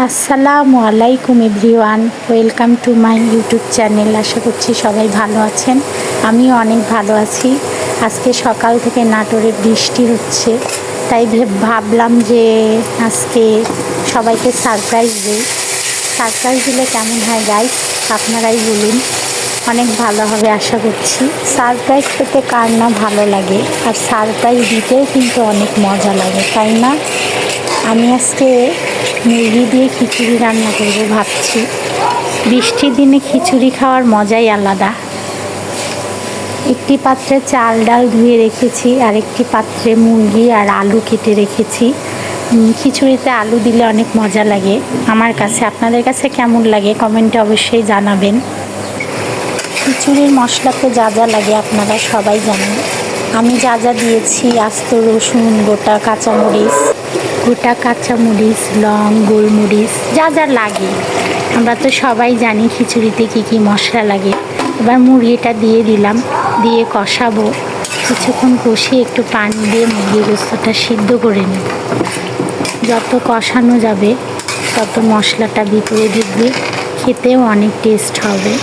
আসসালামু আলাইকুম everyone, welcome to my YouTube channel. আশা করছি সবাই ভালো আছেন, আমিও অনেক ভালো আছি। আজকে সকাল থেকে নাটোরে বৃষ্টি হচ্ছে, তাই ভাবলাম যে আজকে সবাইকে সারপ্রাইজ দিই। সারপ্রাইজ দিলে কেমন হয় গাইস, আপনারাই বলুন। অনেক ভালো হবে আশা করছি। সারপ্রাইজ পেতে কার না ভালো লাগে, আর সারপ্রাইজ দিতেও কিন্তু অনেক মজা লাগে, তাই না? আমি আজকে মুরগি দিয়ে খিচুড়ি রান্না করবো ভাবছি। বৃষ্টির দিনে খিচুড়ি খাওয়ার মজাই আলাদা। একটি পাত্রে চাল ডাল ধুয়ে রেখেছি, আর একটি পাত্রে মুরগি আর আলু কেটে রেখেছি। খিচুড়িতে আলু দিলে অনেক মজা লাগে আমার কাছে। আপনাদের কাছে কেমন লাগে কমেন্টে অবশ্যই জানাবেন। খিচুড়ির মশলাতে যা যা লাগে আপনারা সবাই জানেন। আমি যা যা দিয়েছি, আস্ত রসুন, গোটা কাঁচামরিচ, লং, গোলমরিচ, যা যা লাগে আমরা তো সবাই জানি খিচুড়িতে কী কী মশলা লাগে। এবার মুরগিটা দিয়ে দিলাম, দিয়ে কষাবো। কিছুক্ষণ কষিয়ে একটু পানি দিয়ে মুরগির গোস্তটা সিদ্ধ করে নেব। যত কষানো যাবে তত মশলাটা ভিতরে ঢুকবে, খেতেও অনেক টেস্ট হবে।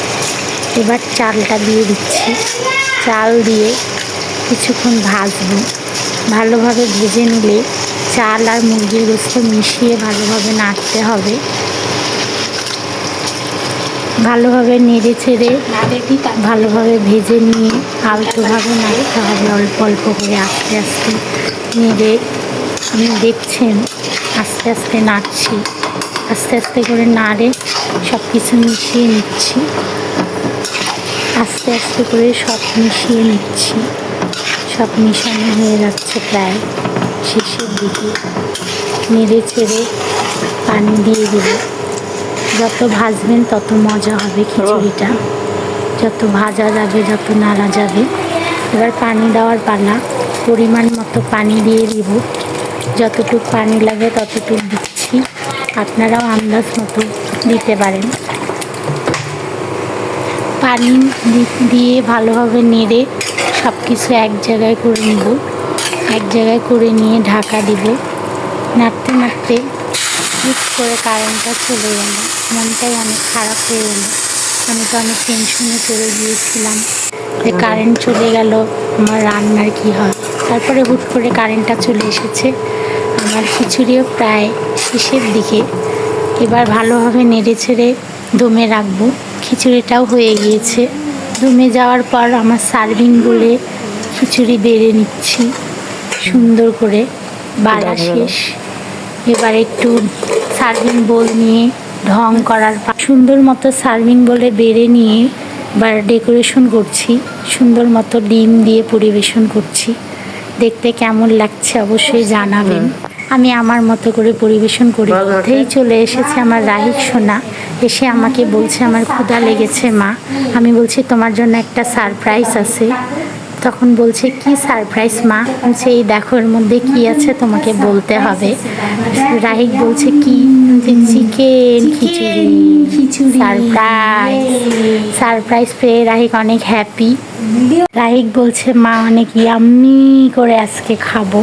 এবার চালটা দিয়ে দিচ্ছি, চাল দিয়ে কিছুক্ষণ ভাজবো। ভালোভাবে ভেজে নিলে চাল আর মুরগির গোস্ত মিশিয়ে ভালোভাবে নাড়তে হবে। ভালোভাবে নেড়ে ছেড়ে ভালোভাবে ভেজে নিয়ে আলতোভাবে নাড়তে হবে, অল্প অল্প করে আস্তে আস্তে নেড়ে। আপনি দেখছেন আস্তে আস্তে নাড়ছি, আস্তে আস্তে করে নাড়ে সব কিছু মিশিয়ে নিচ্ছি। আস্তে আস্তে করে সব মিশিয়ে নিচ্ছি। সব মিশানো হয়ে যাচ্ছে, প্রায় শেষের দিকে। নেড়ে ছেড়ে পানি দিয়ে দেবে। যত ভাজবেন তত মজা হবে খিচুড়িটা, যত ভাজা যাবে যত নাড়া যাবে। এবার পানি দেওয়ার পালা, পরিমাণ মতো পানি দিয়ে দিব। যতটুকু পানি লাগে ততটুকু দিচ্ছি, আপনারাও আন্দাজ মতো দিতে পারেন। পানি দিয়ে ভালোভাবে নেড়ে সব কিছু এক জায়গায় করে নিব। এক জায়গায় করে নিয়ে ঢাকা দিব। নাড়তে নাড়তে হুট করে কারেন্টটা চলে গেল, মনটাই অনেক খারাপ হয়ে গেল। আমি তো অনেক টেনশনে পড়ে গিয়েছিলাম যে কারেন্ট চলে গেল, আমার রান্নার কী হয়। তারপরে হুট করে কারেন্টটা চলে এসেছে। আমার খিচুড়িও প্রায় শেষের দিকে। এবার ভালোভাবে নেড়ে ছেড়ে দমে রাখবো। খিচুড়িটাও হয়ে গিয়েছে। দমে যাওয়ার পর আমার সার্ভিং বলে খিচুড়ি বেড়ে নিচ্ছি সুন্দর করে, বাড়া শেষ। এবার একটু সার্ভিং বোল নিয়ে ঢং করার সুন্দর মতো সার্ভিং বলে বেড়ে নিয়ে এবার ডেকোরেশন করছি। সুন্দর মতো ডিম দিয়ে পরিবেশন করছি। দেখতে কেমন লাগছে অবশ্যই জানাবেন। আমি আমার মতো করে পরিবেশন করি। পথেই চলে এসেছে আমার রাহিক সোনা, এসে আমাকে বলছে আমার ক্ষুধা লেগেছে মা। আমি বলছি তোমার জন্য একটা সারপ্রাইজ আছে। তখন বলছে কি সারপ্রাইজ মা? বলছে এই দেখো এর মধ্যে কি আছে তোমাকে বলতে হবে। রাহিক বলছে কি? চিকেন খিচুড়ি। সারপ্রাইজ পেয়ে রাহিক অনেক হ্যাপি। রাহিক বলছে মা অনেক ইয়াম্মি করে আজকে খাবো।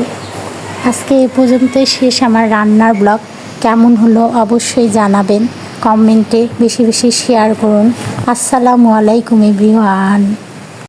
আজকে এ পর্যন্তই শেষ আমার রান্নার ব্লগ। কেমন হলো অবশ্যই জানাবেন কমেন্টে, বেশি বেশি শেয়ার করুন। আসসালামু আলাইকুম এভরিওয়ান।